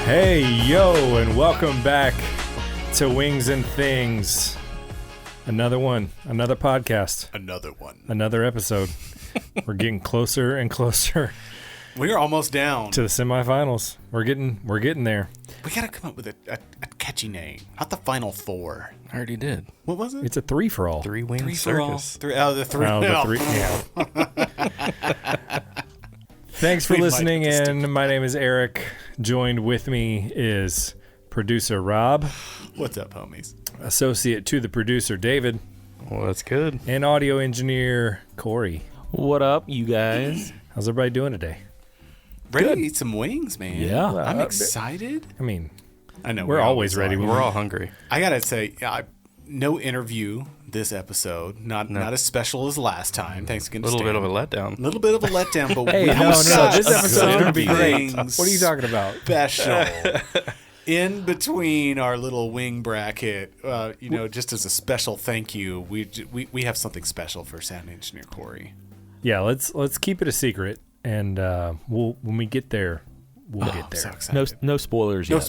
Hey, yo, and welcome back to Wings and Things. Another one, another podcast. Another one. Another episode. We're getting closer and closer. We're almost down to the semifinals. We're getting there. We gotta come up with a catchy name. Not the Final Four. I already did. What was it? It's a three for all. Three-wing circus. The three. Yeah. Thanks for listening in. My name is Eric. Joined with me is producer Rob. What's up, homies? Associate to the producer David. Well, that's good. And audio engineer Cory. What up, you guys? How's everybody doing today? Ready to eat some wings, man. Yeah. I'm excited. I mean, I know we're always ready. We're all hungry. I gotta say, no interview this episode. Not as special as last time. Thanks again. A little bit of a letdown. But hey, no, this episode's gonna be great. What are you talking about? Special. In between our little wing bracket, just as a special thank you, we have something special for Sound Engineer Cory. Yeah, let's keep it a secret, and when we get there, we'll get there. So excited. No spoilers yet. No.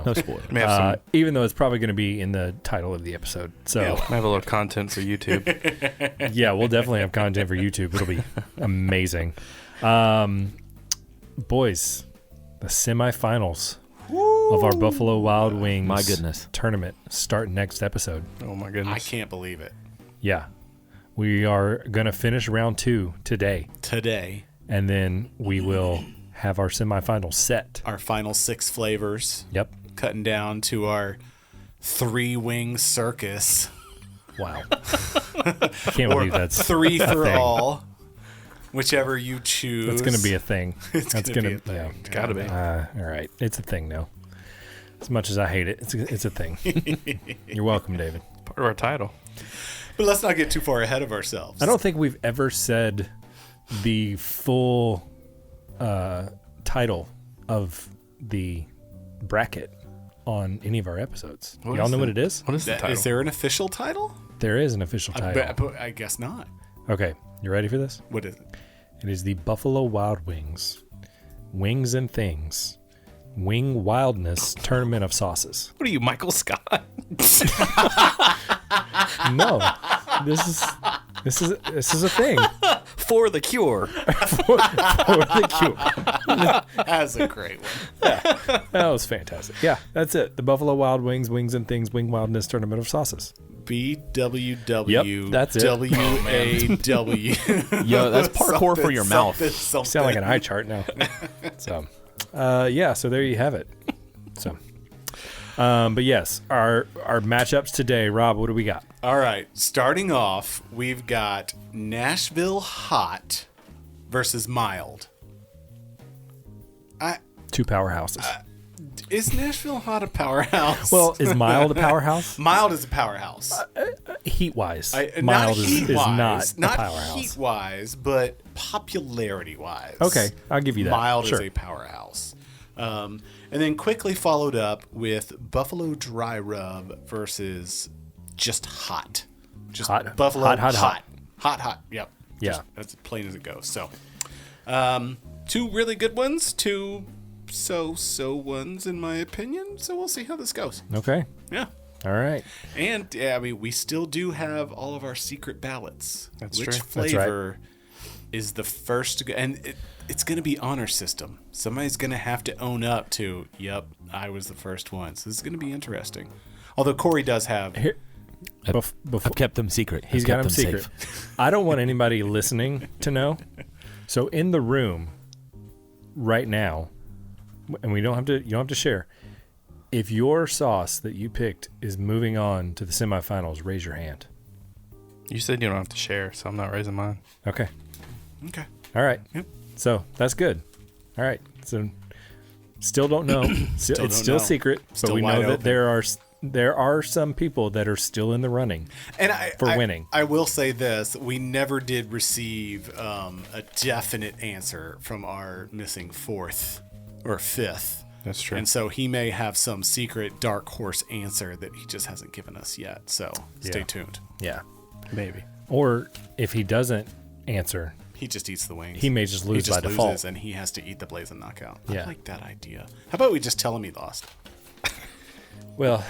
No spoilers. Even though it's probably going to be in the title of the episode. So I have a little content for YouTube. Yeah, we'll definitely have content for YouTube. It'll be amazing. Boys, the semifinals of our Buffalo Wild Wings tournament start next episode. Oh my goodness. I can't believe it. Yeah. We are going to finish round 2 today. And then we will have our semifinals set. Our final 6 flavors. Yep. Cutting down to our 3-wing circus. Wow. I can't believe that's 3 for all. Whichever you choose. That's going to be a thing. It's going to be a thing. Yeah. It's got to be. All right. It's a thing now. As much as I hate it, it's a thing. You're welcome, David. Part of our title. But let's not get too far ahead of ourselves. I don't think we've ever said the full title of the bracket on any of our episodes. Y'all know what it is? What is the title? Is there an official title? There is an official title. I guess not. Okay, you ready for this? What is it? It is the Buffalo Wild Wings Wings and Things Wing Wildness Tournament of Sauces. What are you, Michael Scott? No, this is a thing. For the cure. for the cure. That's a great one. Yeah, that was fantastic. Yeah, that's it. The Buffalo Wild Wings Wings and Things Wing Wildness Tournament of Sauces. BWW. Yep, that's it. WAW. Yo, that's parkour for your mouth. You sound like an eye chart now. So there you have it. So, but yes, our matchups today, Rob, what do we got? All right, starting off, we've got Nashville Hot versus Mild. Two powerhouses. Is Nashville Hot a powerhouse? Well, is Mild a powerhouse? Mild is a powerhouse. Heat-wise. Mild is not a powerhouse. Not heat-wise, but popularity-wise. Okay, I'll give you that. Mild sure. is a powerhouse. And then quickly followed up with Buffalo Dry Rub versus just Hot. Just hot. Buffalo Hot. Hot. Yep. Yeah. Just, that's as plain as it goes. So, 2 really good ones, 2 so ones in my opinion. So we'll see how this goes. Okay. Yeah. All right. And I mean, we still do have all of our secret ballots. That's Which true. flavor is the first to go? And it's going to be honor system. Somebody's going to have to own up to, yep, I was the first one. So this is going to be interesting. Although Cory does have. I've kept them secret. He's got them secret. I don't want anybody listening to know. So in the room right now, and you don't have to share. If your sauce that you picked is moving on to the semifinals, raise your hand. You said you don't have to share, so I'm not raising mine. Okay. All right. Yep. So that's good. All right. So still don't know. It's still secret, Still but we know wide that open. there are some people that are still in the running for winning. I will say this. We never did receive a definite answer from our missing 4th or 5th. That's true. And so he may have some secret dark horse answer that he just hasn't given us yet. So stay tuned. Yeah. Maybe. Or if he doesn't answer, He just eats the wings. He may just lose he just by default. loses, and he has to eat the Blazin knockout. Yeah. I like that idea. How about we just tell him he lost? Well,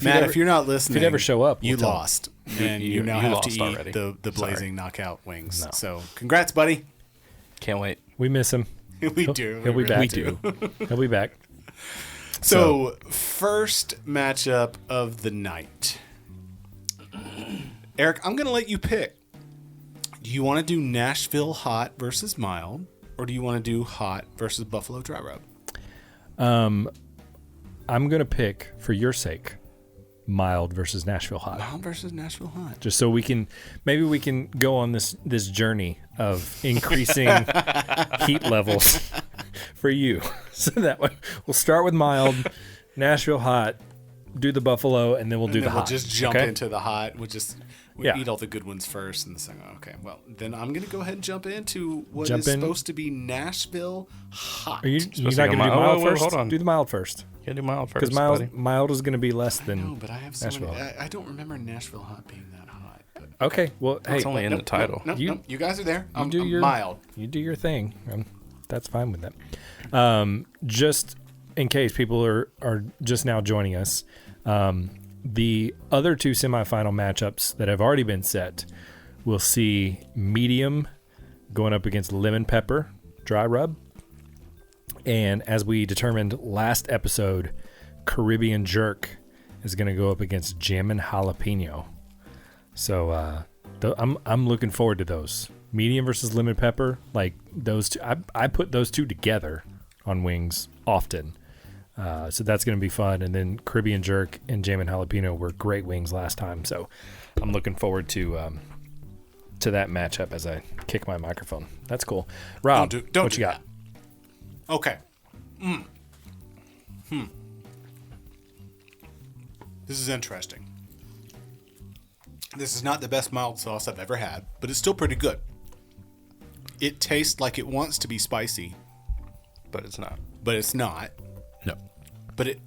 Matt, if you're not listening, if you never show up, you we'll tell him. lost, and you now have to lost eat already. the Blazing knockout wings. No. So, congrats, buddy. Can't wait. We miss him. We do. He'll be really back. do. He'll be back. So, first matchup of the night. Eric, I'm going to let you pick. Do you want to do Nashville Hot versus Mild, or do you want to do Hot versus Buffalo Dry Rub? I'm going to pick, for your sake, Mild versus Nashville Hot. Mild versus Nashville Hot. Just so we can go on this journey of increasing heat levels for you. So that way we'll start with Mild, Nashville Hot, do the Buffalo, and then we'll do the Hot. We'll just jump okay? into the Hot. We'll Yeah. eat all the good ones first and the second. Okay, well, then I'm going to go ahead and jump into what Jump is in. supposed to be Nashville Hot. Are you're to not go going to do mild? Mild Oh, first? hold on. Do the Mild first. You gotta do Mild first, Because buddy. mild is going to be less than No, but I have so Nashville many. Hot. I don't remember Nashville Hot being that hot. But Okay, well, hey, It's only in the title. No, You- you guys are there. I'm do your mild. You do your thing. That's fine with that. Just in case people are just now joining us, the other two semifinal matchups that have already been set, we'll see medium going up against lemon pepper dry rub, and as we determined last episode, Caribbean jerk is going to go up against jammin' jalapeno. So I'm looking forward to those. Medium versus lemon pepper, like those two. I put those two together on wings often. So that's going to be fun. And then Caribbean jerk and jammin' jalapeno were great wings last time. So I'm looking forward to that matchup as I kick my microphone. That's cool. Rob, Don't what do you got? that. Okay. This is interesting. This is not the best mild sauce I've ever had, but it's still pretty good. It tastes like it wants to be spicy, But it's not. but it's not. No. But it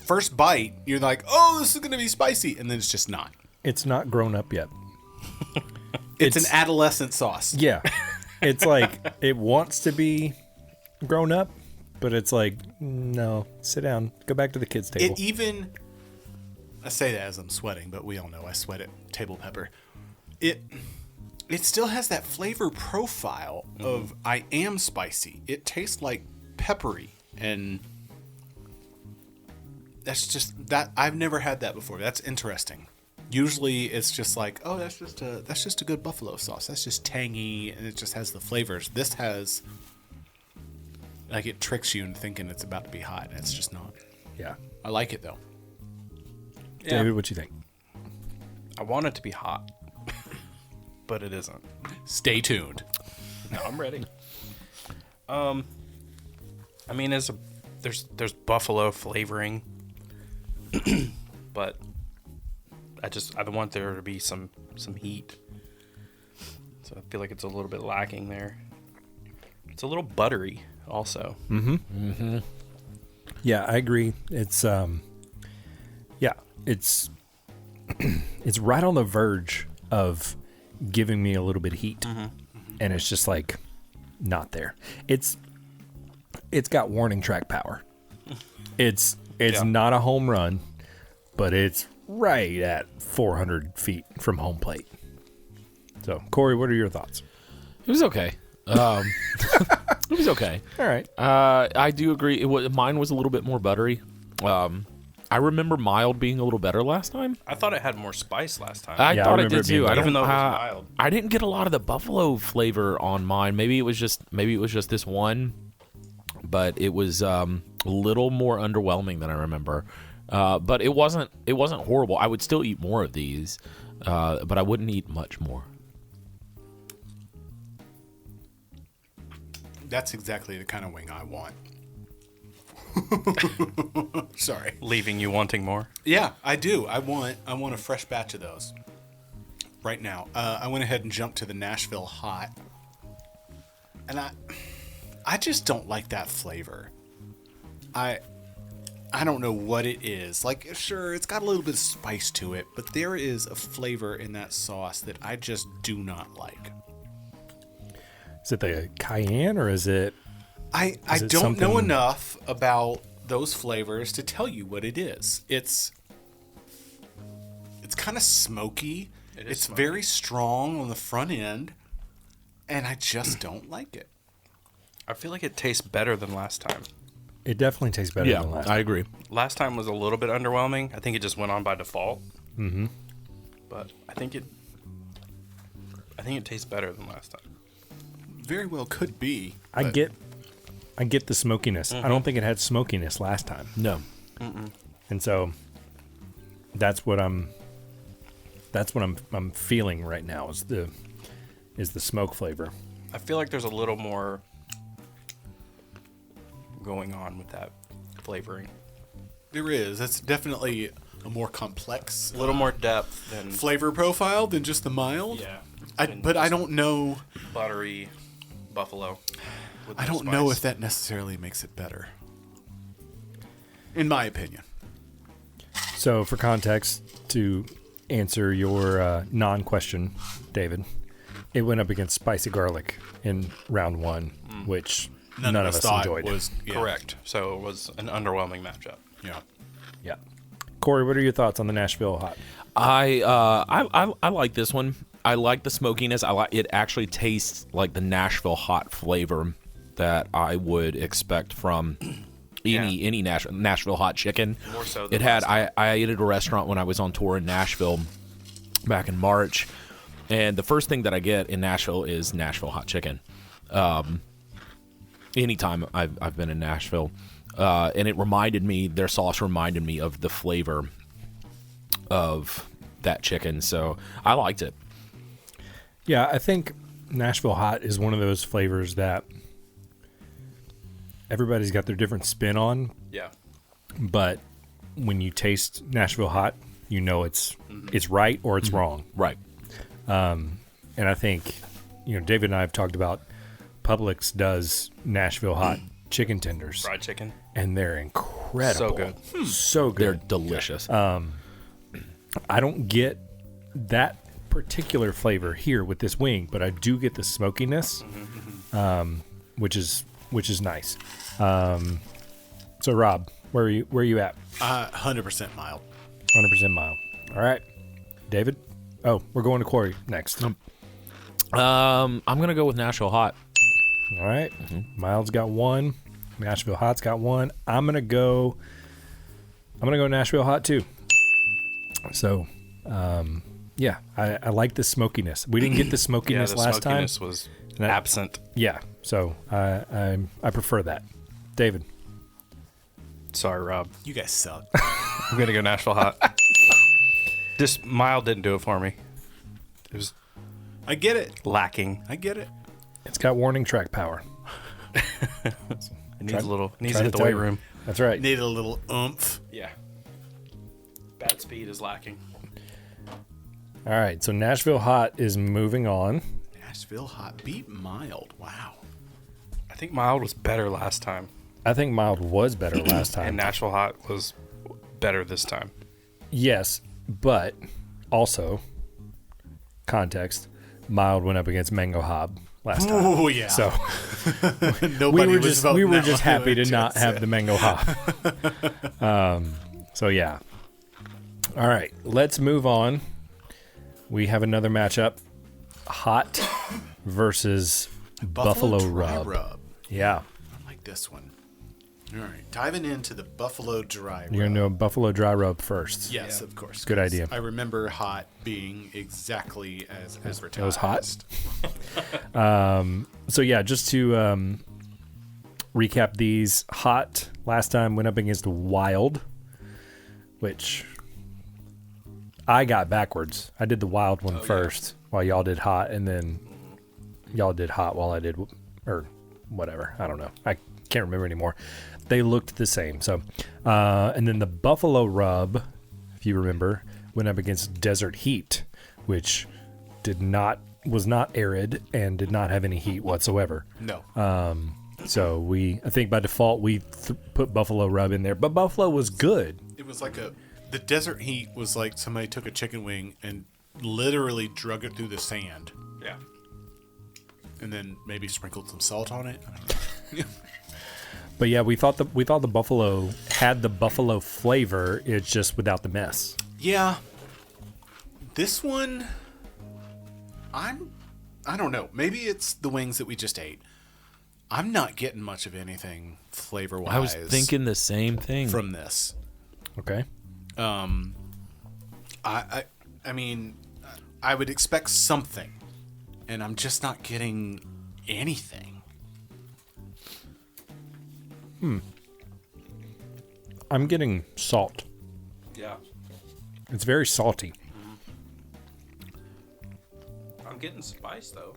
first bite, you're like, "Oh, this is going to be spicy," and then it's just not. It's not grown up yet. It's an adolescent sauce. Yeah. It's like it wants to be grown up, but it's like, no, sit down. Go back to the kids' table. It even, I say that as I'm sweating, but we all know I sweat at table pepper. It still has that flavor profile of I am spicy. It tastes like peppery, and that's just that I've never had that before. That's interesting. Usually it's just like, oh, that's just a good buffalo sauce. That's just tangy, and it just has the flavors. This has, like, it tricks you into thinking it's about to be hot, and it's just not. Yeah. I like it though. David, what you think? I want it to be hot, but it isn't. Stay tuned. No, I'm ready. I mean, there's buffalo flavoring, but I want there to be some heat. So I feel like it's a little bit lacking there. It's a little buttery also. Yeah, I agree. It's it's it's right on the verge of giving me a little bit of heat. And it's just like not there. It's got warning track power. It's not a home run, but it's right at 400 feet from home plate. So, Corey, what are your thoughts? It was okay. It was okay. All right. I do agree. Mine was a little bit more buttery. I remember mild being a little better last time. I thought it had more spice last time. I Yeah, I thought it remember did it being too. I better. don't Even though it was know. mild. I didn't get a lot of the buffalo flavor on mine. Maybe it was just this one, but it was a little more underwhelming than I remember. But it wasn't horrible. I would still eat more of these, but I wouldn't eat much more. That's exactly the kind of wing I want. Sorry. Leaving you wanting more. Yeah, I do. I want a fresh batch of those right now. I went ahead and jumped to the Nashville Hot, and I just don't like that flavor. I don't know what it is. Like, sure, it's got a little bit of spice to it, but there is a flavor in that sauce that I just do not like. Is it the cayenne or is it? I it don't know something- enough about those flavors to tell you what it is. It's kind of smoky. It's smoky. very strong on the front end, and I just don't like it. I feel like it tastes better than last time. It definitely tastes better Yeah, than last. I agree. Last time was a little bit underwhelming. I think it just went on by default. Mm-hmm. But I think it tastes better than last time. Very well could be. I but get the smokiness. I don't think it had smokiness last time, No. and so that's what I'm feeling right now is the smoke flavor. I feel like there's a little more going on with that flavoring. there is. That's definitely a more complex A little more depth than flavor profile than just the mild. But I don't know. buttery buffalo. with I no don't know spice. if that necessarily makes it better. In my opinion. So, for context, to answer your non-question, David, it went up against spicy garlic in round 1, which none of us thought enjoyed. was Correct. So it was an underwhelming matchup. Yeah. Yeah. Corey, what are your thoughts on the Nashville Hot? I like this one. I like the smokiness. I like it. Actually tastes like the Nashville Hot flavor that I would expect from any Nashville Hot chicken. More so than It had. last I ate at a restaurant when I was on tour in Nashville back in March, and the first thing that I get in Nashville is Nashville Hot chicken. Anytime I've been in Nashville, and their sauce reminded me of the flavor of that chicken, so I liked it. Yeah, I think Nashville Hot is one of those flavors that everybody's got their different spin on, Yeah. but when you taste Nashville Hot, you know it's right or it's wrong. Right. And I think, David and I have talked about Publix does Nashville Hot chicken tenders, Fried chicken. and they're incredible. So good. So They're good. delicious. I don't get that particular flavor here with this wing, but I do get the smokiness, which is nice. So Rob, where are you at? 100% mild. 100% mild. All right, David. Oh, we're going to Corey next. I'm gonna go with Nashville Hot. All right, Mild's got 1. Nashville Hot's got 1. I'm gonna go Nashville Hot too. So, yeah, I like the smokiness. We didn't get the smokiness the last time. smokiness was That- absent. Yeah, so I prefer that. David. Sorry, Rob. You guys suck. I'm gonna go Nashville Hot. This mild didn't do it for me. It was I get it. lacking. I get it. It's got warning track power. It needs a little. Needs Try to hit the tell weight you. room. That's right. Needed a little oomph. Yeah. Bad speed is lacking. All right, so Nashville Hot is moving on. Nashville Hot beat mild. Wow. I think mild was better last time, I think Mild was better last time. and Nashville Hot was better this time. Yes, but also context. Mild went up against Mango Hob last time. Oh yeah. So Nobody we were was just voting that just one. happy to not have the Mango Hob. So yeah. All right, let's move on. We have another matchup: Hot versus Buffalo Dry Rub. Yeah, I like this one. All right, diving into the Buffalo Dry Rub. you're gonna do a Buffalo Dry Rub first. Yes, of course. Good 'cause idea. I remember Hot being exactly as advertised. It was hot? So yeah, just to recap these: Hot last time went up against Wild, which I got backwards. I did the Wild one first, while y'all did Hot, and then y'all did Hot while I did, or whatever. I don't know. I can't remember anymore. They looked the same. So, and then the Buffalo Rub, if you remember, went up against Desert Heat, which was not arid and did not have any heat whatsoever. No. So I think by default we put Buffalo Rub in there, but Buffalo was good. It was like the Desert Heat was like somebody took a chicken wing and literally drug it through the sand. Yeah. and then maybe sprinkled some salt on it. I don't know. But yeah, we thought the buffalo had the buffalo flavor. It's just without the mess. Yeah. This one, I don't know. Maybe it's the wings that we just ate. I'm not getting much of anything flavor-wise. I was thinking the same thing from this. Okay. I mean, I would expect something, and I'm just not getting anything. I'm getting salt. Yeah. It's very salty. I'm getting spice, though.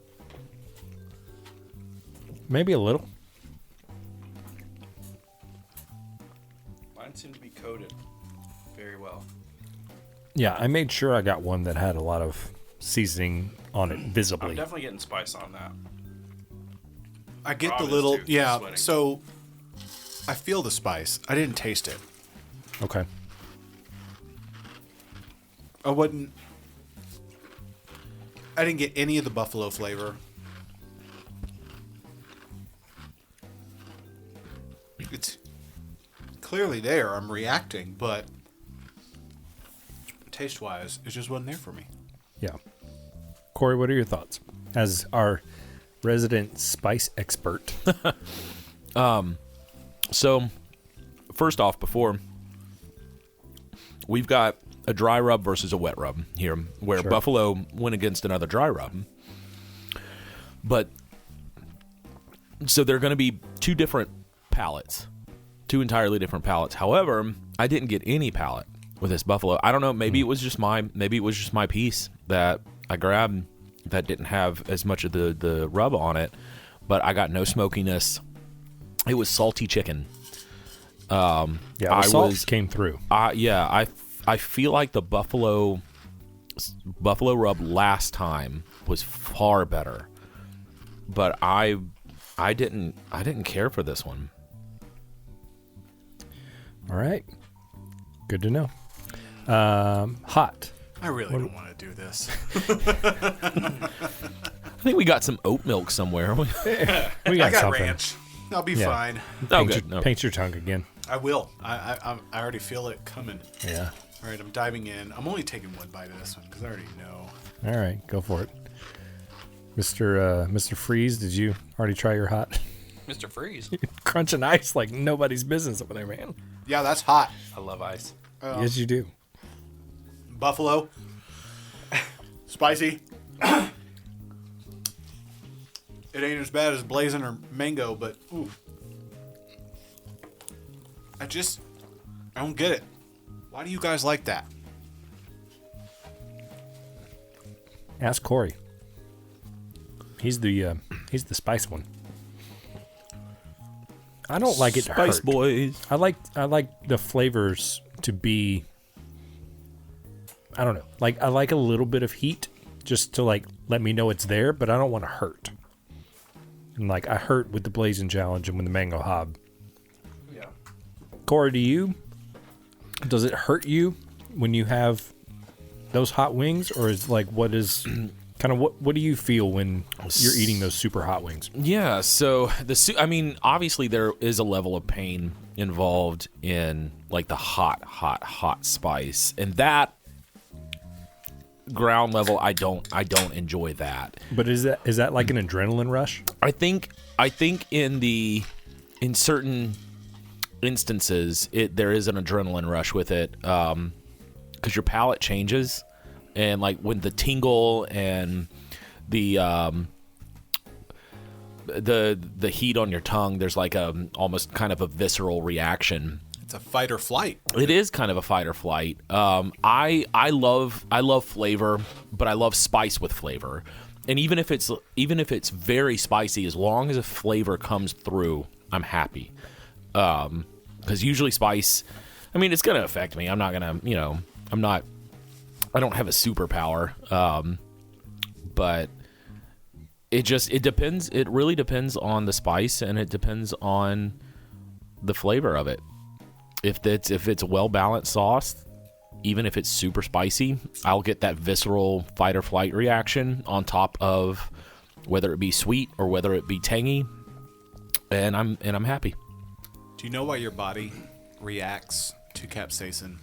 Maybe a little. Mine seem to be coated very well. Yeah, I made sure I got one that had a lot of seasoning on it visibly. I'm definitely getting spice on that. I get Rob the is little, too, yeah, sweating. so I feel the spice. I didn't taste it. Okay. I didn't get any of the buffalo flavor. It's clearly there. I'm reacting, but taste-wise, it just wasn't there for me. Yeah. Corey, what are your thoughts as our resident spice expert? So, first off, we've got a dry rub versus a wet rub here, where Sure. Buffalo went against another dry rub. But, so they're going to be two different palates, two entirely different palates. However, I didn't get any palate with this Buffalo. I don't know, maybe it was just my piece that I grabbed that didn't have as much of the rub on it, but I got no smokiness. It was salty chicken. Yeah, the salt came through. I feel like the buffalo rub last time was far better, but I didn't care for this one. All right, good to know. Hot. I really don't want to do this. I think we got some oat milk somewhere. We I got got something. ranch. I'll be Yeah. fine. Oh, Paint good. your, No. paint your tongue again. I will. I already feel it coming. Yeah. All right, I'm diving in. I'm only taking one bite of this one because I already know. All right, go for it. Mr. Freeze, did you already try your hot? Mr. Freeze. Crunching ice like nobody's business over there, man. Yeah, that's hot. I love ice. Yes, you do. Buffalo. Spicy. It ain't as bad as Blazin or Mango, but ooh. I don't get it. Why do you guys like that? Ask Corey. He's the spice one. I don't like it to Spice hurt. Boys. I like the flavors to be. I don't know. Like I like a little bit of heat just to like let me know it's there, but I don't want to hurt. And like I hurt with the Blazin challenge and with the mango hob. Yeah. Corey, does it hurt you when you have those hot wings, or is like what do you feel when you're eating those super hot wings? Yeah, so I mean, obviously there is a level of pain involved in like the hot spice, and that ground level, I don't enjoy that. But is that like an adrenaline rush? I think in certain instances there is an adrenaline rush with it, because your palate changes, and like when the tingle and the heat on your tongue, there's like almost kind of a visceral reaction. It's a fight or flight. It is kind of a fight or flight. I love flavor, but I love spice with flavor. And even if it's very spicy, as long as a flavor comes through, I'm happy. Because usually spice, I mean, it's gonna affect me. I'm not gonna, I don't have a superpower. But it depends. It really depends on the spice, and it depends on the flavor of it. If it's a well-balanced sauce, even if it's super spicy, I'll get that visceral fight or flight reaction on top of whether it be sweet or whether it be tangy, and I'm happy. Do you know why your body reacts to capsaicin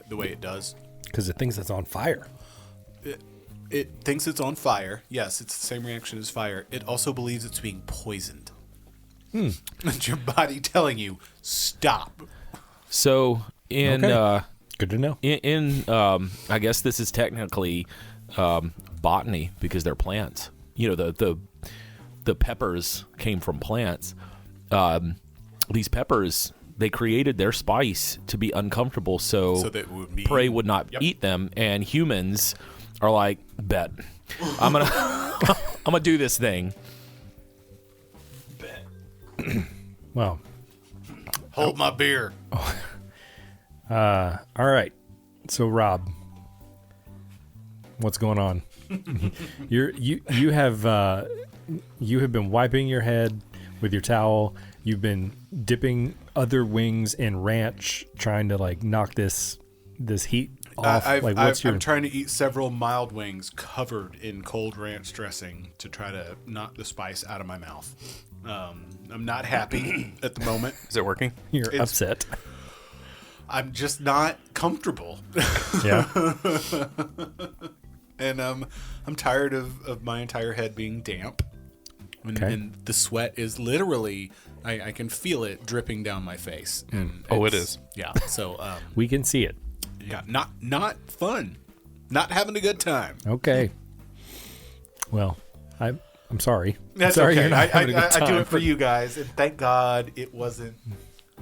the way it does? Because it thinks it's on fire. It thinks it's on fire. Yes, it's the same reaction as fire. It also believes it's being poisoned. It's your body telling you, stop. So in Okay. Good to know. in I guess this is technically botany because they're plants. You know, the peppers came from plants. These peppers, they created their spice to be uncomfortable so that it would be, prey would not eat them, and humans are like, bet I'm gonna do this thing. Well, hold my beer. all right. So Rob, what's going on? You have been wiping your head with your towel. You've been dipping other wings in ranch, trying to like knock this heat off. I'm trying to eat several mild wings covered in cold ranch dressing to try to knock the spice out of my mouth. I'm not happy at the moment. Is it working? You're upset. I'm just not comfortable. Yeah. And I'm tired of my entire head being damp. And the sweat is literally, I can feel it dripping down my face. And It is. Yeah. So We can see it. yeah, not fun. Not having a good time. Okay. Well, I'm sorry. That's sorry okay. you're not having a good I do time, it for you guys, and thank God it wasn't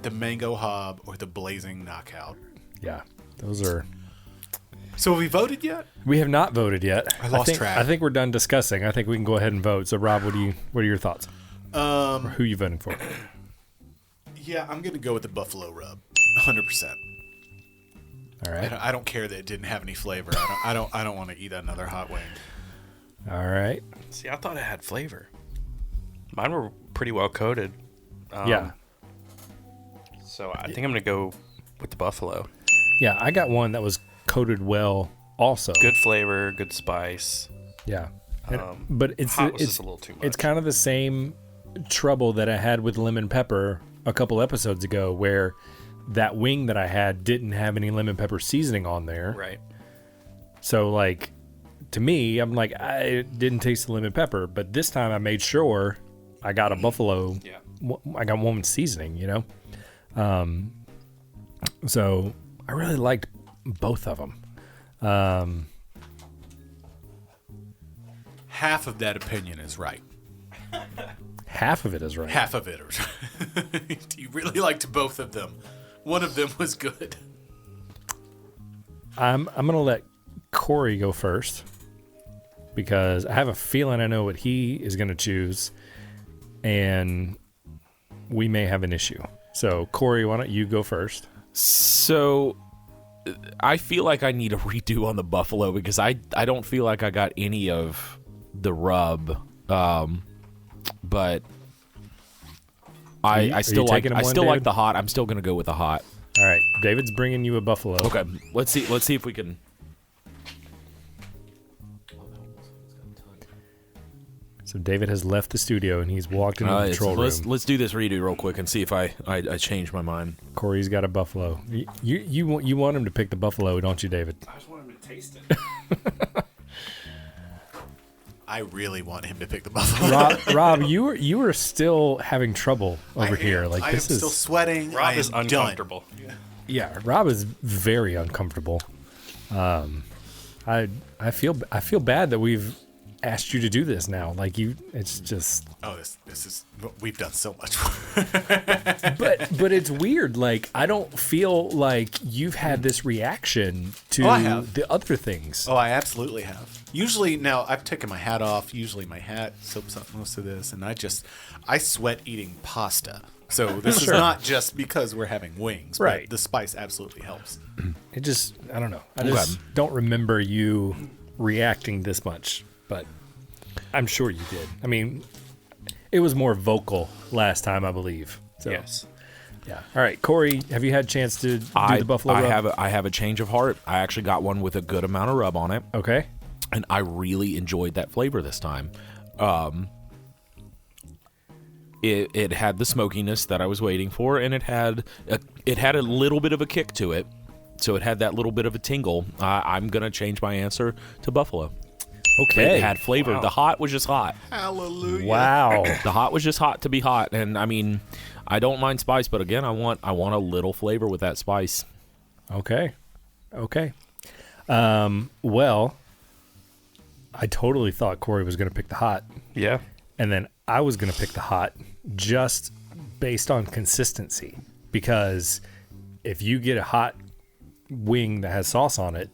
the mango hob or the blazing knockout. Yeah, those are. So have we voted yet? We have not voted yet. I lost track. I think we're done discussing. I think we can go ahead and vote. So, Rob, what are your thoughts? Or who are you voting for? Yeah, I'm gonna go with the buffalo rub, 100%. All right. I don't care that it didn't have any flavor. I don't want to eat another hot wing. All right. See, I thought it had flavor. Mine were pretty well coated. Yeah. So I think I'm gonna go with the buffalo. Yeah, I got one that was coated well also. Good flavor, good spice. Yeah. But it's Hot was just a little too much. It's kind of the same trouble that I had with lemon pepper a couple episodes ago, where that wing that I had didn't have any lemon pepper seasoning on there. Right. So, like, to me, I'm like, I didn't taste the lemon pepper, but this time I made sure I got a buffalo. Yeah. I got one with seasoning, you know? So I really liked both of them. Half of that opinion is right. Half of it is right. Half of it is right. You really liked both of them. One of them was good. I'm gonna let Cory go first because I have a feeling I know what he is gonna choose, and we may have an issue. So, Cory, why don't you go first? So I feel like I need a redo on the buffalo because I don't feel like I got any of the rub. But I still like the hot. I'm still gonna go with the hot. All right, David's bringing you a buffalo. Okay, let's see if we can. So David has left the studio and he's walked into the control room. Let's do this redo real quick and see if I change my mind. Cory's got a buffalo. You want him to pick the buffalo, don't you, David? I just want him to taste it. I really want him to pick the buffalo. Rob, you were still having trouble over here. Like I this am is still sweating. Rob I is am uncomfortable. Done. Yeah, Rob is very uncomfortable. I feel bad that we've asked you to do this now. Like it's just. Oh, this is we've done so much. but it's weird. Like I don't feel like you've had this reaction to I have. the other things. Oh, I absolutely have. Usually now I've taken my hat off. Usually my hat soaks up most of this, and I sweat eating pasta. So this is not just because we're having wings, Right. But the spice absolutely helps. It just I don't know. I just don't remember you reacting this much, but I'm sure you did. I mean, it was more vocal last time, I believe. So, Yes. Yeah. All right, Cory, have you had a chance to do the buffalo rub? I have a change of heart. I actually got one with a good amount of rub on it. Okay. And I really enjoyed that flavor this time. It had the smokiness that I was waiting for, and it had a little bit of a kick to it. So it had that little bit of a tingle. I'm gonna change my answer to buffalo. Okay. It had flavor. Wow. The hot was just hot. Hallelujah. Wow. The hot was just hot to be hot, and I mean, I don't mind spice, but again, I want a little flavor with that spice. Okay. Well, I totally thought Cory was going to pick the hot, Yeah. and then I was going to pick the hot just based on consistency. Because if you get a hot wing that has sauce on it,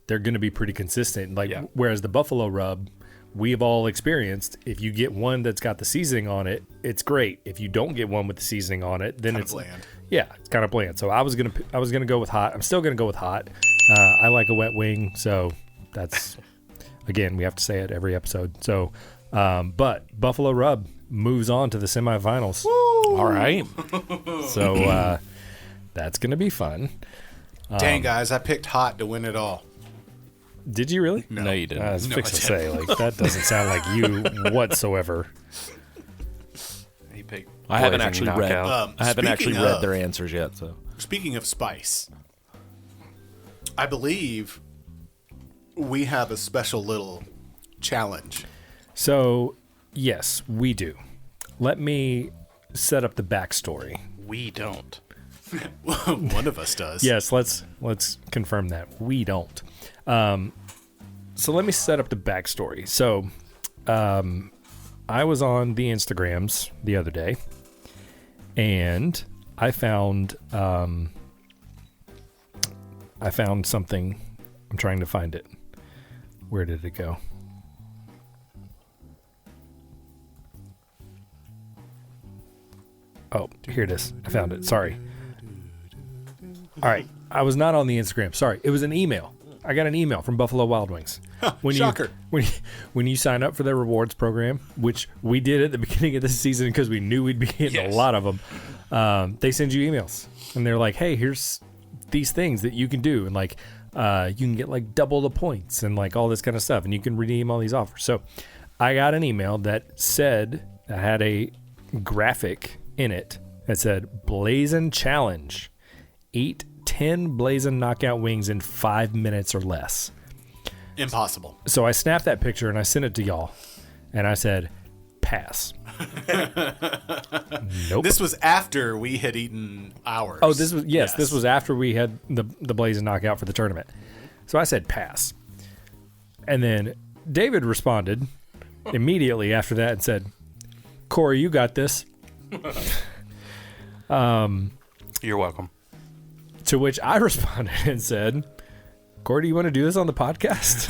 they're going to be pretty consistent. Like, Yeah. whereas the buffalo rub, we've all experienced, if you get one that's got the seasoning on it, it's great. If you don't get one with the seasoning on it, then Kinda it's bland. Yeah, it's kind of bland. So I was gonna go with hot. I'm still gonna go with hot. I like a wet wing, so that's again, we have to say it every episode. So, but buffalo rub moves on to the semifinals. All right. So that's gonna be fun. Dang, guys, I picked hot to win it all. Did you really? No, you didn't. I was No, fixed I to say, like, that doesn't sound like you whatsoever. He picked I haven't Blazin actually read. knockout. I haven't actually Speaking read of- their answers yet. So Speaking of spice, I believe we have a special little challenge. So yes, we do. Let me set up the backstory. We don't. One of us does. Yes, let's confirm that we don't. So let me set up the backstory. So, I was on the Instagrams the other day, and I found something. I'm trying to find it. Where did it go? Oh, here it is. I found it. Sorry. All right. I was not on the Instagram. Sorry. It was an email. I got an email from Buffalo Wild Wings. Shocker. When you sign up for their rewards program, which we did at the beginning of this season because we knew we'd be getting Yes. a lot of them, they send you emails. And they're like, hey, here's these things that you can do. And like, you can get like double the points and like all this kind of stuff. And you can redeem all these offers. So I got an email that said, that had a graphic in it that said, Blazin Challenge. Eat 10 Blazin knockout wings in 5 minutes or less. Impossible. So I snapped that picture and I sent it to y'all. And I said, pass. Nope. This was after we had eaten ours. Oh, this was after we had the Blazin knockout for the tournament. So I said pass. And then David responded immediately after that and said, Cory, you got this. You're welcome. To which I responded and said, Cory, do you want to do this on the podcast?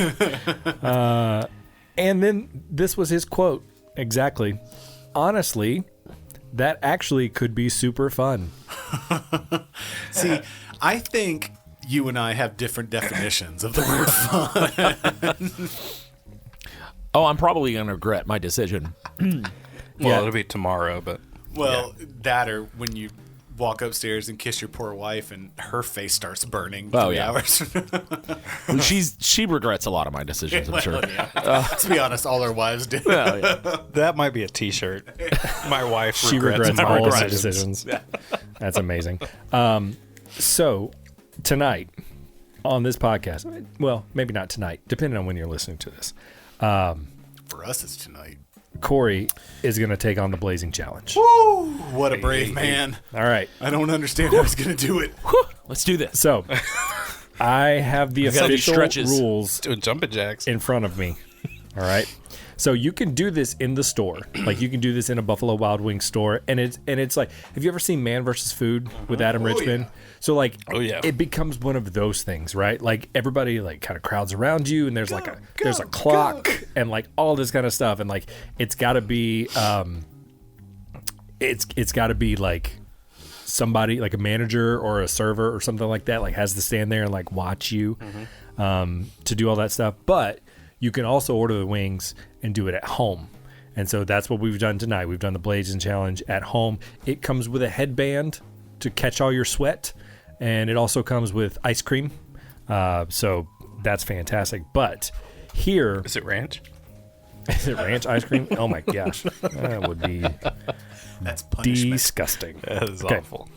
And then this was his quote. Exactly. Honestly, that actually could be super fun. See, I think you and I have different definitions of the word fun. oh, I'm probably going to regret my decision. Well, Yeah. it'll be tomorrow, but Well, that or when you walk upstairs and kiss your poor wife and her face starts burning 3 Oh, yeah. hours. She regrets a lot of my decisions, I'm sure. Let's be honest, all our wives do. that might be a T-shirt. My wife She regrets my all of her decisions. decisions. That's amazing. So tonight on this podcast, well, maybe not tonight, depending on when you're listening to this, For us, it's tonight. Cory is going to take on the Blazin Challenge. Woo! What a brave man. All right. I don't understand how he's going to do it. Let's do this. So I have the gotta do official stretches. rules Doing jumping jacks. in front of me. All right. So you can do this in the store. Like you can do this in a Buffalo Wild Wings store. And it's like, have you ever seen Man vs. Food with Adam Richman? yeah. So like Oh, yeah. it becomes one of those things, right? Like everybody like kind of crowds around you and there's there's a clock and like all this kind of stuff. And like it's gotta be it's gotta be like somebody like a manager or a server or something like that, like has to stand there and like watch you to do all that stuff. But you can also order the wings and do it at home. And so that's what we've done tonight. We've done the Blazin Challenge at home. It comes with a headband to catch all your sweat. And it also comes with ice cream. So that's fantastic. But here, Is it ranch? Is it ranch ice cream? Oh my gosh, that would be That's punishment. disgusting. That is Okay. awful.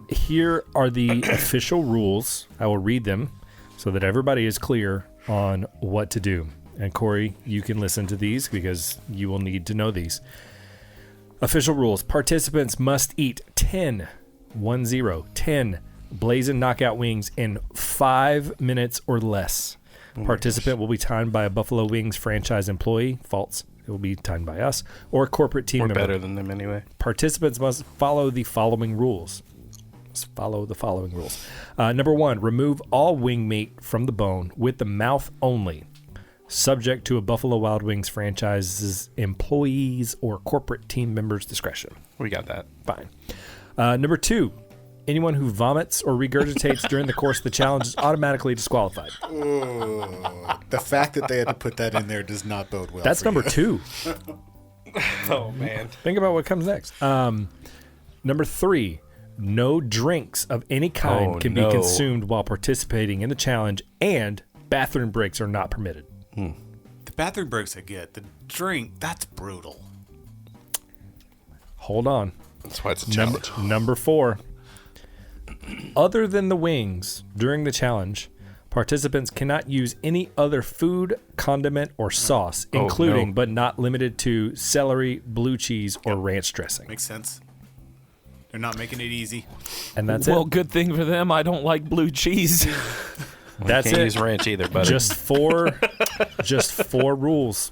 Here are the official rules. I will read them so that everybody is clear on what to do. And Cory, you can listen to these because you will need to know these. Official rules. Participants must eat 10 Blazin knockout wings in 5 minutes or less. Participant will be timed by a Buffalo Wings franchise employee. False. It will be timed by us or a corporate team We're member. better than them anyway. Participants must follow the following rules. Number 1, remove all wing meat from the bone with the mouth only, subject to a Buffalo Wild Wings franchise's employees or corporate team members' discretion. We got that. Fine. Number 2, anyone who vomits or regurgitates during the course of the challenge is automatically disqualified. The fact that they had to put that in there does not bode well. That's for number you. 2. Oh, man. Think about what comes next. Number 3, no drinks of any kind can be no. consumed while participating in the challenge, and bathroom breaks are not permitted. The bathroom breaks I get. The drink, that's brutal. Hold on. That's why it's a challenge. Number 4, other than the wings during the challenge, participants cannot use any other food, condiment, or sauce, including no. but not limited to celery, blue cheese, or ranch dressing. Makes sense. They're not making it easy. And that's Well, it. good thing for them. I don't like blue cheese. That's Can't it. use ranch either, buddy. Just 4 rules.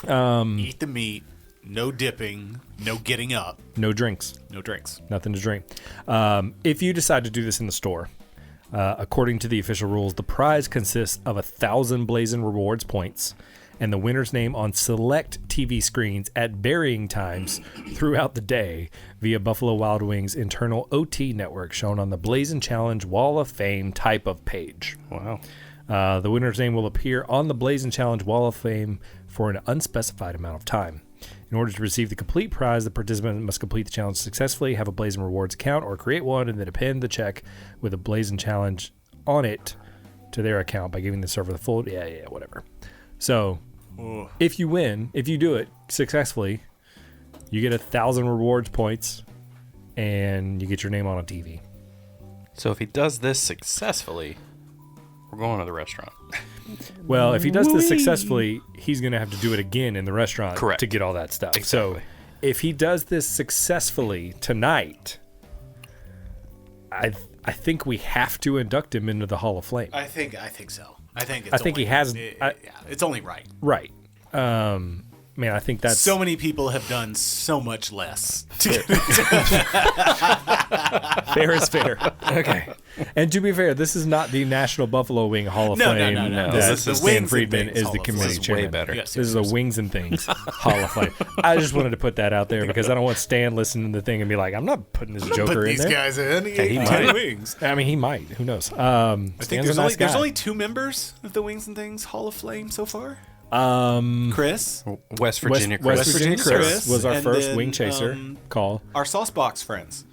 Eat the meat. No dipping. No getting up. No drinks. No drinks. Nothing to drink. If you decide to do this in the store, according to the official rules, the prize consists of 1,000 Blazin rewards points and the winner's name on select TV screens at varying times throughout the day via Buffalo Wild Wings' internal OT network shown on the Blazin Challenge Wall of Fame type of page. Wow. The winner's name will appear on the Blazin Challenge Wall of Fame for an unspecified amount of time. In order to receive the complete prize, the participant must complete the challenge successfully, have a Blazin Rewards account, or create one, and then append the check with a Blazin Challenge on it to their account by giving the server the full... whatever. So, if you win, if you do it successfully, you get 1,000 rewards points, and you get your name on a TV. So if he does this successfully, we're going to the restaurant. Well, if he does this successfully, he's going to have to do it again in the restaurant Correct. to get all that stuff. Exactly. So if he does this successfully tonight, I think we have to induct him into the Hall of Fame. I think so. I think he has- it's only right. Right. Man, I think that's... So many people have done so much less. fair is fair. Okay. And to be fair, this is not the National Buffalo Wing Hall of No. Fame. This That is the Stan Wings and Friedman Things is Hall the of committee Fame. Way chairman. better. Yes, This is a Wings and Things Hall of Fame. I just wanted to put that out there because I don't want Stan listening to the thing and be like, I'm not putting this Joker Put in these there. guys in. He he ate might. 10 wings. I mean, he might. Who knows? I think Stan's there's a nice there's guy. only 2 members of the Wings and Things Hall of Fame so far. West Chris, Virginia West Virginia Chris Chris, was our and first then, wing chaser call. our Saucebox friends.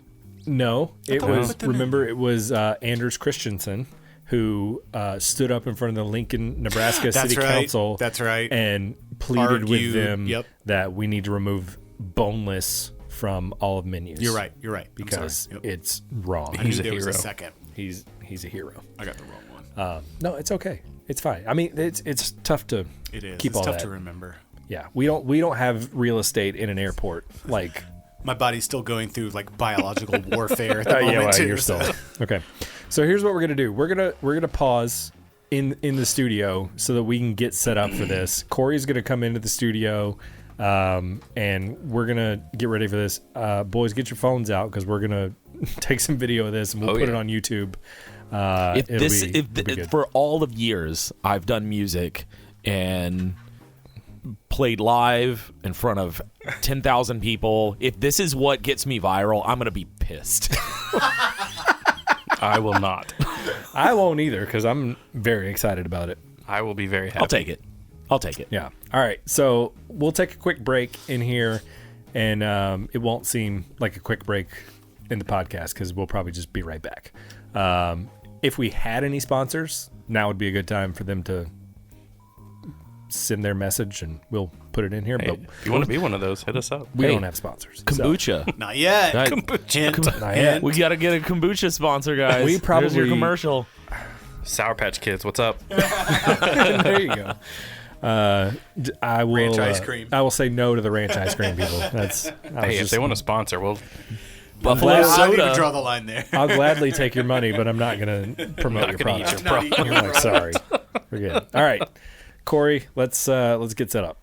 No, it thought we was. put them in. Remember, it was Anders Christensen who stood up in front of the Lincoln, Nebraska City right. Council. That's right. And pleaded with Argued, them yep. that we need to remove boneless from all of menus. You're right. I'm Because sorry. Yep. it's wrong. I knew He's a there was hero. a second. He's a hero. I got the wrong one. No, it's okay. It's fine. I mean, it's tough to It is. keep It's all tough that. to remember. Yeah, we don't have real estate in an airport like. My body's still going through like biological warfare at the moment well, too. you're still okay. So here's what we're gonna do. We're gonna pause in the studio so that we can get set up for this. Cory's gonna come into the studio, and we're gonna get ready for this. Boys, get your phones out because we're gonna take some video of this and we'll put it on YouTube. For all of years I've done music and played live in front of 10,000 people, if this is what gets me viral, I'm gonna be pissed. I will not. I won't either because I'm very excited about it. I will be very happy. I'll take it. Yeah. All right. So we'll take a quick break in here, and it won't seem like a quick break in the podcast because we'll probably just be right back. If we had any sponsors, now would be a good time for them to send their message and we'll put it in here. Hey, But if you want to be one of those, hit us up. we Hey, don't have sponsors. Kombucha. Not yet. Right. Hint. Not yet. We got to get a kombucha sponsor, guys. We probably- There's your commercial. Sour Patch Kids, what's up? There you go. I will Ranch ice cream. I will say no to the ranch ice cream people. That's Hey, if they want to sponsor, we'll Buffalo glad- I need to soda. draw the line there. I'll gladly take your money, but I'm not going to promote your gonna eat product. your Not eating your I'm like, sorry. We're good. All right, Corey, let's get set up.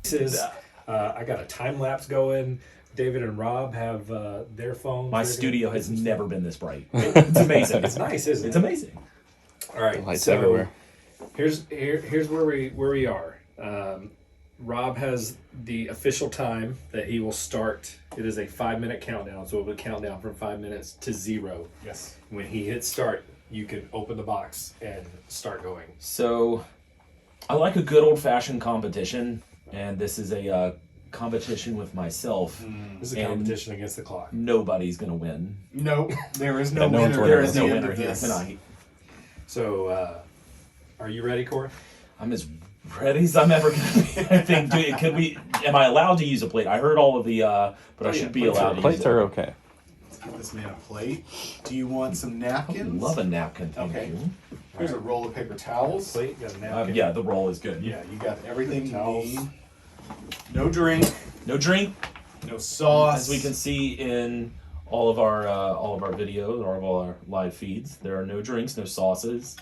This is I got a time lapse going. David and Rob have their phones. My studio has never been this bright. It's amazing. It's nice, isn't it? It's amazing. All right, lights so everywhere. Here's where we are. Rob has the official time that he will start. It is a 5-minute countdown, so it will count down from 5 minutes to 0. Yes. When he hits start, you can open the box and start going. So, I like a good old-fashioned competition, and this is a competition with myself. This is a And competition against the clock. Nobody's gonna win. Nope. There is no no one's winner. winning. There is no at the end winner of here this. tonight. So, are you ready, Corey? I'm as ready as I'm ever gonna be. I think. Am I allowed to use a plate? I heard all of the, but I should be plates allowed to plates use are it. okay. Let's give this man a plate. Do you want some I napkins? love a napkin. Thank Okay. you. Here's a roll of paper towels. Plate, got a napkin. Yeah, the roll is good. Yeah, you got everything you Towels. need. No drink, No drink. no sauce. As we can see in all of our videos, all of our live feeds, there are no drinks, no sauces.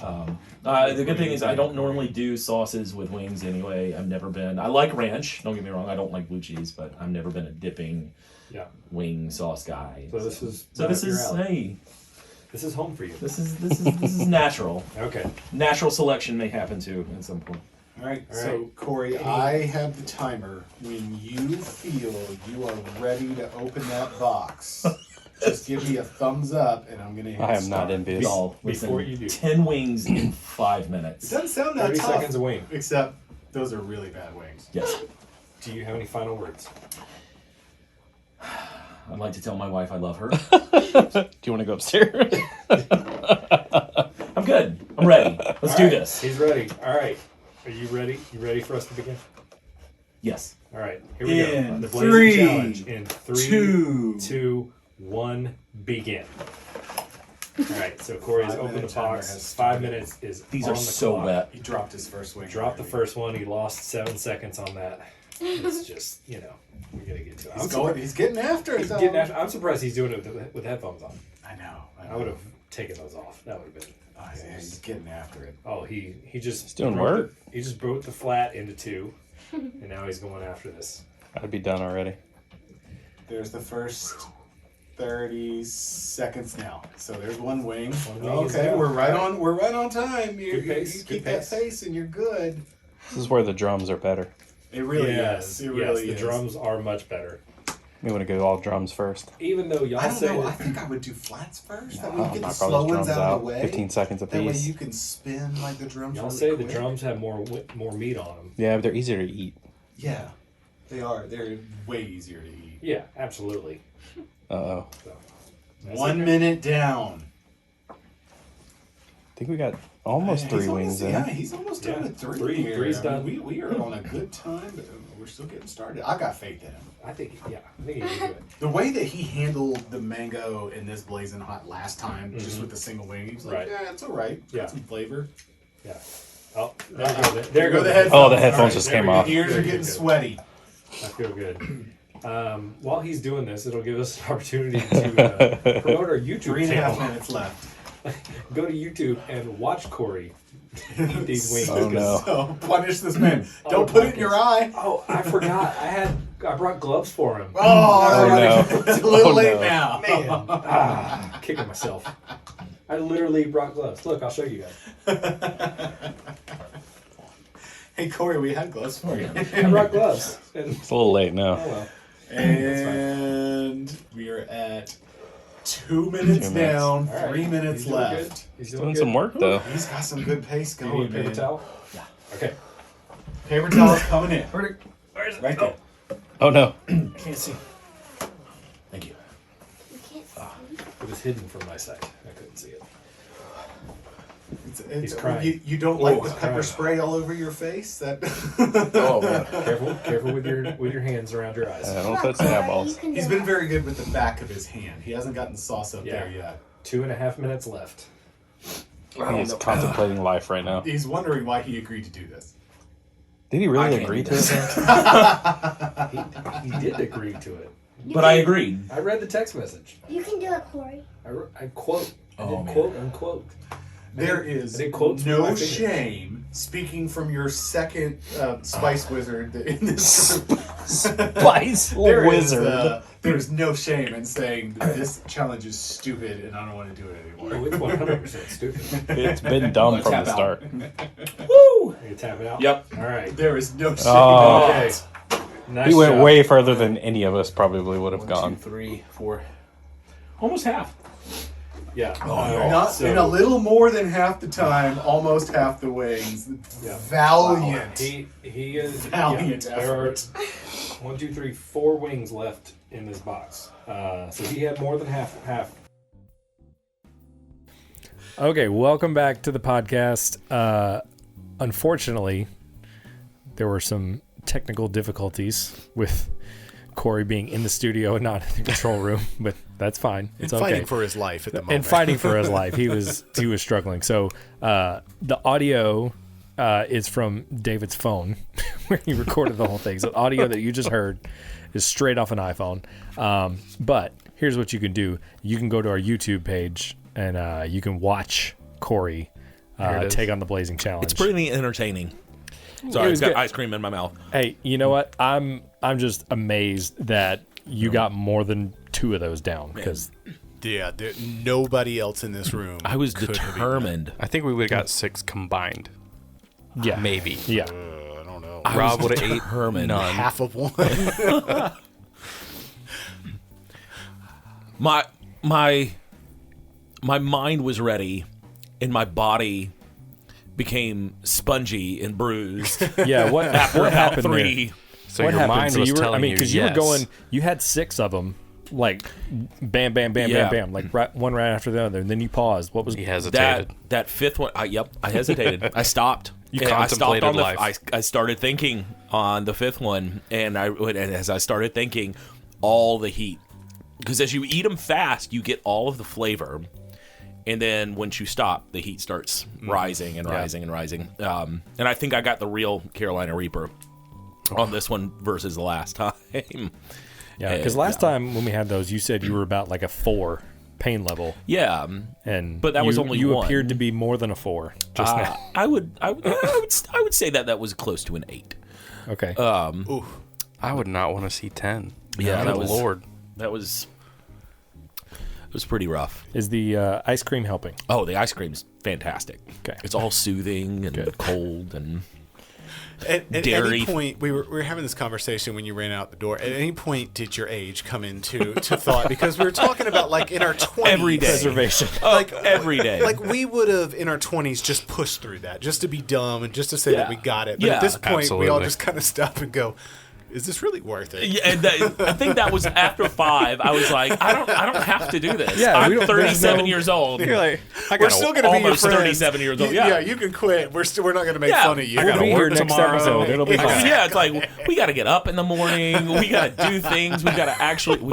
The good thing is I don't normally do sauces with wings anyway. I've never been. I like ranch. Don't get me wrong. I don't like blue cheese, but I've never been a dipping Yeah. wing sauce guy. So this is So right this up your is alley. hey, This is home for you. this is natural. Okay. Natural selection may happen too at some point. All right, All so right. Corey, I have the timer. When you feel you are ready to open that box, just give me a thumbs up, and I'm gonna hit I am start. not envious. Y'all, listen, Before you do. 10 wings in 5 It minutes. doesn't sound that 30 tough. seconds a wing. Except those are really bad wings. Yes. Do you have any final words? I'd like to tell my wife I love her. Do you want to go upstairs? I'm good. I'm ready. Let's do this. He's ready. All right. Are you ready? You ready for us to begin? Yes. All right. Here we In go. The Blazin three, challenge in 3, two, 2, 1, begin. All right. So Corey's 5 opened the minute timer box. has 5 minutes is These on are the so clock. wet. He dropped his first wing. Dropped the first one. He lost 7 seconds on that. It's just, we gotta get to it. He's getting after it. Though. I'm surprised he's doing it with headphones on. I know. I would have taken those off. That would have been. Oh, yeah, he's getting after it. Oh, he just doing broke work. He just broke the flat into 2, and now he's going after this. I'd be done already. There's the first 30 seconds now. So there's one wing. wing is Okay, down. we're right on time. You pace, keep good that pace. pace and you're good. This is where the drums are better. It really is. It really the is. drums are much better. We want to go all drums first. Even though y'all I don't say know. I that, think I would do flats first. That way Oh, you get the knock slow all those ones drums out of the way. 15 seconds That way apiece. you can spin like the drums. y'all really say the quick. drums have more meat on them. Yeah, but they're easier to eat. Yeah, they are. They're way easier to eat. Yeah, absolutely. Uh-oh. So, that's 1 okay. minute down. I think we got almost 3 He's wings in. Yeah, he's almost done Yeah, with 3 here. three's I mean, done. We are on a good time, but we're still getting started. I got faith in him. I think he can do it. The way that he handled the mango in this Blazin' Hot last time, just with the single wing, he was like, Right. yeah, it's all right. Yeah. Got some flavor. Yeah. Oh, there go go the the headphones. Oh, the headphones All right, just there came we go. off. Ears are Good, getting good. sweaty. I feel good. While he's doing this, it'll give us an opportunity to promote our YouTube 3.5 channel. minutes left. Go to YouTube and watch Corey eat these wings. Oh, no. So punish this man. Oh, Don't put it in your eye. Oh, I forgot. I brought gloves for him. Oh, no. it's a little Oh, late no. now. Man, kicking myself. I literally brought gloves. Look, I'll show you guys. Hey, Corey, we had gloves for you. I brought gloves. And, It's a little late now. oh well. And we are at 2 minutes 2 minutes. down, All right. 3 minutes He's doing left. good. He's Doing some work, though. He's got some good pace Do you going, need a paper man. towel? Yeah. Okay. Paper towel's coming in. Where is it? Right there. Oh, no. Can't see. Thank you. It was hidden from my sight. I couldn't see it. He's crying. You don't like the pepper spray all over your face? That Oh man, careful with your hands around your eyes. Don't touch the eyeballs. He's been very good with the back of his hand. He hasn't gotten the sauce up there yet. 2.5 minutes left. He's contemplating life right now. He's wondering why he agreed to do this. Did he really agree to it? He did agree to it. But I agreed. I read the text message. You can do it, Cory. I quote. I did man. quote unquote. There is I did quotes with my no fingers. shame speaking from your second spice wizard in this group. Spice wizard. There's no shame in saying that this challenge is stupid and I don't want to do it anymore. Oh, it's 100% stupid. It's been dumb from the Tap out. start. Woo! You tap it out? Yep. All right. There is no shame. Oh. Okay. Nice He went job. way further than any of us probably would have 1, gone. 2, 3, 4. Almost half. Yeah. Not in a little more than half the time, almost half the wings. Yeah. Valiant. He is Valiant yeah, there are effort. 1, 2, 3, 4 wings left in this box. So he had more than half. Okay, welcome back to the podcast. Unfortunately, there were some technical difficulties with Cory being in the studio and not in the control room, but that's fine. It's okay. Fighting for his life at the moment. And fighting for his life. He was struggling. So the audio is from David's phone where he recorded the whole thing. So the audio that you just heard is straight off an iPhone. But here's what you can do. You can go to our YouTube page and you can watch Cory take on the Blazing Challenge. It's pretty entertaining. Sorry, was I've got good. ice cream in my mouth. Hey, you know what? I'm just amazed that you got more than 2 of those down because Yeah, nobody else in this room. I was could have eaten determined. I think we would have got 6 combined. yeah, Maybe. yeah. I don't know. I Rob was would have ate determined. none. Half of one. My mind was ready, and my body became spongy and bruised Yeah, what after about happened 3. there? So What your happened? mind So was you were, telling because you you yes. were going, you had 6 of them, like bam, bam, bam, Yeah. bam, bam, like one right after the other, and then you paused. What was He hesitated. That 5th one, I hesitated. I stopped. You And I stopped contemplated on the. life. I started thinking on the 5th one, and as I started thinking, all the heat, because as you eat them fast, you get all of the flavor, and then once you stop, the heat starts rising and rising and rising. And I think I got the real Carolina Reaper on this one versus the last time. Yeah, because last time when we had those, you said you were about like a 4 pain level, Yeah, and But that was you- only you one. appeared to be more than a 4 just now. I would say that was close to an 8. Okay, I would not want to see 10. Yeah, Good that was- Lord. It was pretty rough. is the ice cream helping? Oh, the ice cream's fantastic. Okay. It's all soothing and cold and At Dairy. any point, we were having this conversation when you ran out the door. At any point, did your age come into to thought? Because we were talking about like in our 20s. Every day. Preservation. like every day. Like we would have in our 20s just pushed through that, just to be dumb and just to say that we got it. But Yeah, at this point, we all absolutely. just kind of stop and go, "Is this really worth it?" Yeah, and I think that was after 5. I was like, I don't have to do this. Yeah, we I'm don't- there's 37 no- years old. You're like, We're still going to be your almost friends. 37 years old. Yeah, Yeah. you can quit. We're not going to make Yeah, fun of you. I We'll gotta be here work next tomorrow. episode. It'll be fine. Yeah, it's like we got to get up in the morning. We got to do things. We've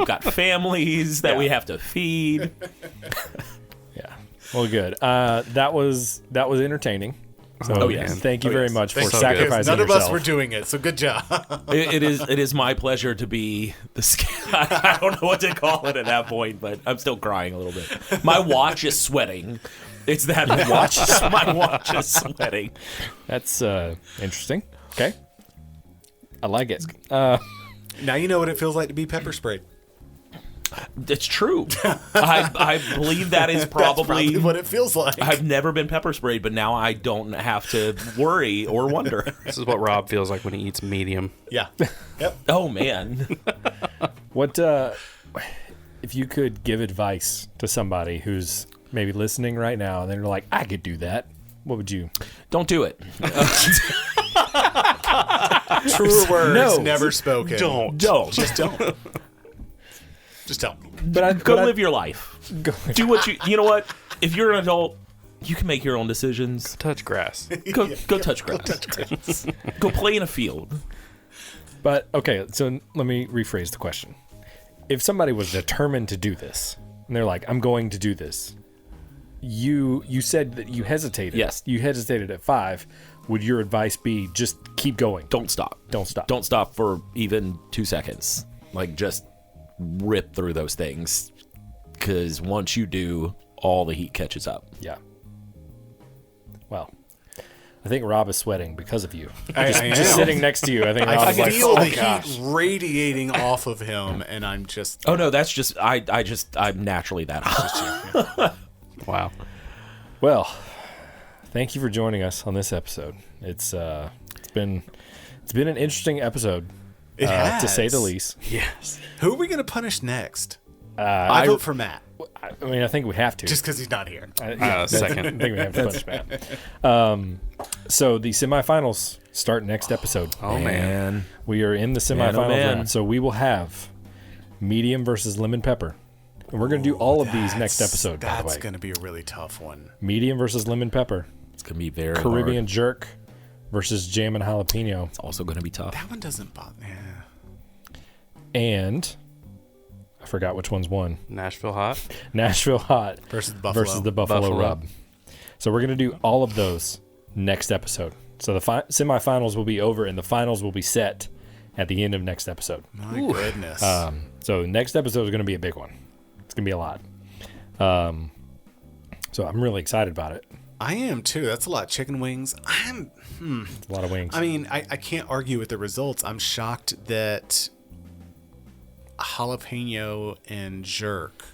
got families that we have to feed. Yeah. Well, good. That was entertaining. So Oh, yes. thank you very much for Thank you. sacrificing None of yourself. us were doing it, so good job. It is my pleasure to be the I don't know what to call it at that point, but I'm still crying a little bit. My watch is sweating. It's that watch. My watch is sweating. That's interesting. Okay. I like it. Now you know what it feels like to be pepper sprayed. It's true. I believe that is That's probably probably what it feels like. I've never been pepper sprayed, but now I don't have to worry or wonder. This is what Rob feels like when he eats medium. Yeah. Yep. Oh man. What if you could give advice to somebody who's maybe listening right now and they're like, I could do that? What would you? Don't do it. Truer words No. never spoken. Don't. Just don't. Just don't. But I Go live your life. Do what you know what? If you're an adult, You can make your own decisions. Touch grass. Go touch grass. Go play in a field. But okay, so let me rephrase the question. If somebody was determined to do this, and they're like, "I'm going to do this," you said that you hesitated. Yes. You hesitated at 5. Would your advice be just keep going? Don't stop. Don't stop. Don't stop for even 2 seconds. Like, just rip through those things. Because once you do, all the heat catches up. Yeah. Well, I think Rob is sweating because of you. I Just am. sitting next to you, I think Rob I is like, feel "Oh the my heat gosh." radiating off of him, and I'm just. Oh, no, that's just... I'm naturally that hot. Wow. Well, thank you for joining us on this episode. It's been an interesting episode, It has. to say the least. Yes. Who are we going to punish next? I vote for Matt, I mean, I think we have to. just because he's not here. Second. I think we have to punish Matt. So the semifinals start next episode. Oh, man. We are in the Man, oh, semifinals man. round, so we will have medium versus lemon pepper. And we're going to do all of these next episode, by the That's way. going to be a really tough one. Medium versus lemon pepper. It's going to be very Caribbean hard. jerk versus jam and jalapeno. It's also going to be tough. That one doesn't bother. Yeah. And I forgot which one's won. Nashville Hot. Nashville Hot Versus Buffalo. versus the Buffalo Buffalo. Rub. So we're going to do all of those next episode. So the semifinals will be over and the finals will be set at the end of next episode. My goodness. So next episode is going to be a big one. It's going to be a lot. So I'm really excited about it. I am too. That's a lot. Chicken wings. It's a lot of wings. I mean, I can't argue with the results. I'm shocked that jalapeno and jerk,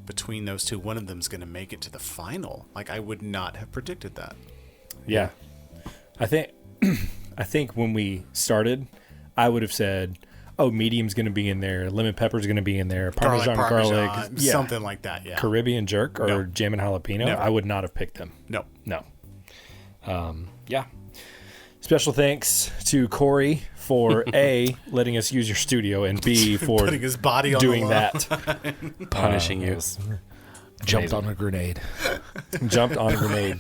between those two, one of them's going to make it to the final. Like, I would not have predicted that. Yeah. I think when we started, I would have said, oh, medium's going to be in there, lemon pepper's going to be in there, Parmesan garlic, yeah. Something like that, yeah. Caribbean jerk or No. jam and jalapeno. Never. I would not have picked them. No. No. Yeah. Special thanks to Cory for A, letting us use your studio, and B, for Putting his body on doing the line. that. Punishing you. Jumped on a grenade. Jumped on a grenade.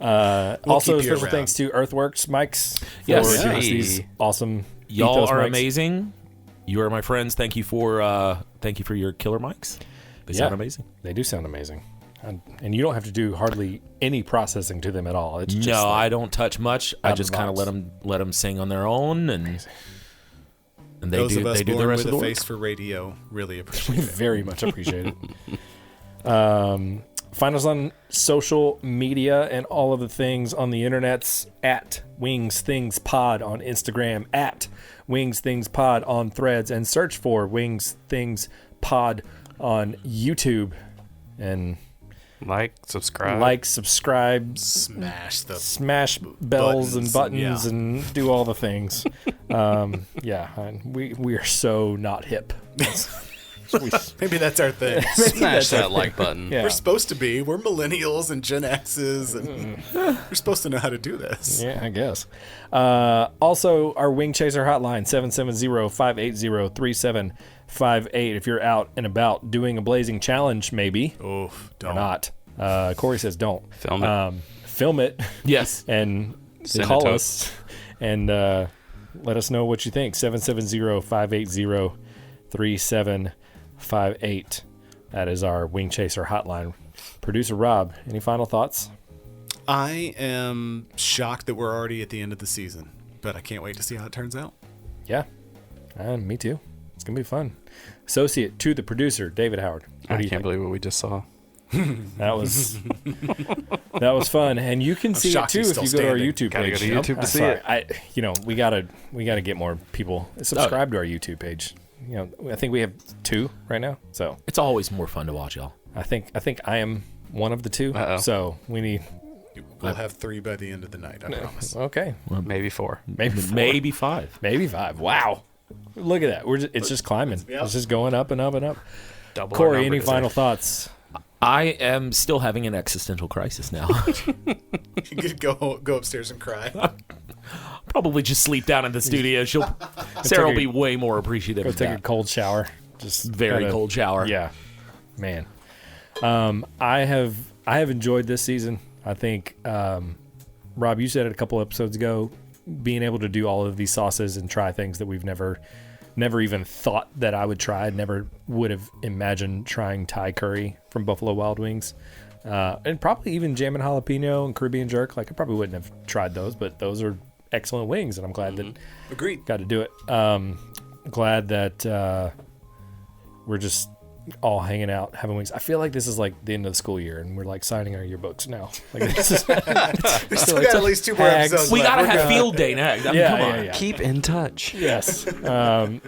Also, keep you special around. thanks to Earthworks Mics for Yes. giving us Hey. these awesome Y'all Ethos are mics. amazing. You are my friends. Thank you for your killer mics. They sound amazing. They do sound amazing. And you don't have to do hardly any processing to them at all. It's just No, like, I don't touch much. I out of just the kind of box. let them sing on their own, and they Those do of us they do born the rest with of the a work. face for radio really we appreciate it. very much appreciate it. Find us on social media and all of the things on the internets at Wings Things Pod on Instagram, at Wings Things Pod on Threads, and search for Wings Things Pod on YouTube. And Like, subscribe. like, subscribe, Smash the bells and buttons yeah. and do all the things. We are so not hip. Maybe that's our thing. Smash that like button. Yeah. We're supposed to be. We're millennials and Gen X's, and we're supposed to know how to do this. Yeah, I guess. Also, our Wingchaser hotline, 770-580-3758. If you're out and about doing a blazing challenge, maybe, Oof, or don't. not. Cory says don't. Film it. Film it Yes. and Send it call to us and let us know what you think. 770-580-3758. That is our Wingchaser hotline. Producer Rob, any final thoughts? I am shocked that we're already at the end of the season, but I can't wait to see how it turns out. Yeah, me too. It's gonna be fun. Associate to the producer, David Howard. What I do you can't think? believe what we just saw. That was fun, and you can see it shocked too he's if you still go to our standing. YouTube Gotta go page. to YouTube to see Sorry. it. We gotta get more people subscribe to our YouTube page. I think we have 2 right now, so It's always more fun to watch, y'all. I think I am one of the 2. Uh-oh. So we need We'll have 3 by the end of the night, I promise. okay, Maybe 4. maybe 4. Maybe 5. maybe 5. Wow, look at that. It's just climbing. Yeah. It's just going up and up and up. Double our Cory, number any today. final thoughts? I am still having an existential crisis now. You could go upstairs and cry. Probably just sleep down in the studio. Sarah will be way more appreciative Go of take a that. cold shower. Just Very cold shower. Yeah, man. I have enjoyed this season. I think, Rob, you said it a couple episodes ago, being able to do all of these sauces and try things that we've never even thought that I would try. Never would have imagined trying Thai curry from Buffalo Wild Wings. And probably even jammin' jalapeno and Caribbean jerk. Like, I probably wouldn't have tried those, but those are excellent wings, and I'm glad that Agreed. got to do it. Glad that we're just all hanging out having wings. I feel like this is like the end of the school year, and we're like signing our yearbooks now. Like, this is, We still got at least 2 more episodes We left. gotta We're have good. field day next. I mean, Yeah, come yeah, on. yeah. Keep in touch. yes.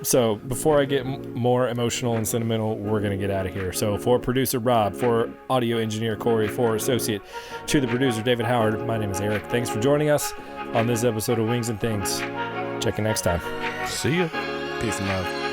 So before I get more emotional and sentimental, we're going to get out of here. So for producer Rob, for audio engineer Cory, for associate to the producer David Howard, my name is Eric. Thanks for joining us on this episode of Wings and Things. Check you next time. See ya. Peace and love.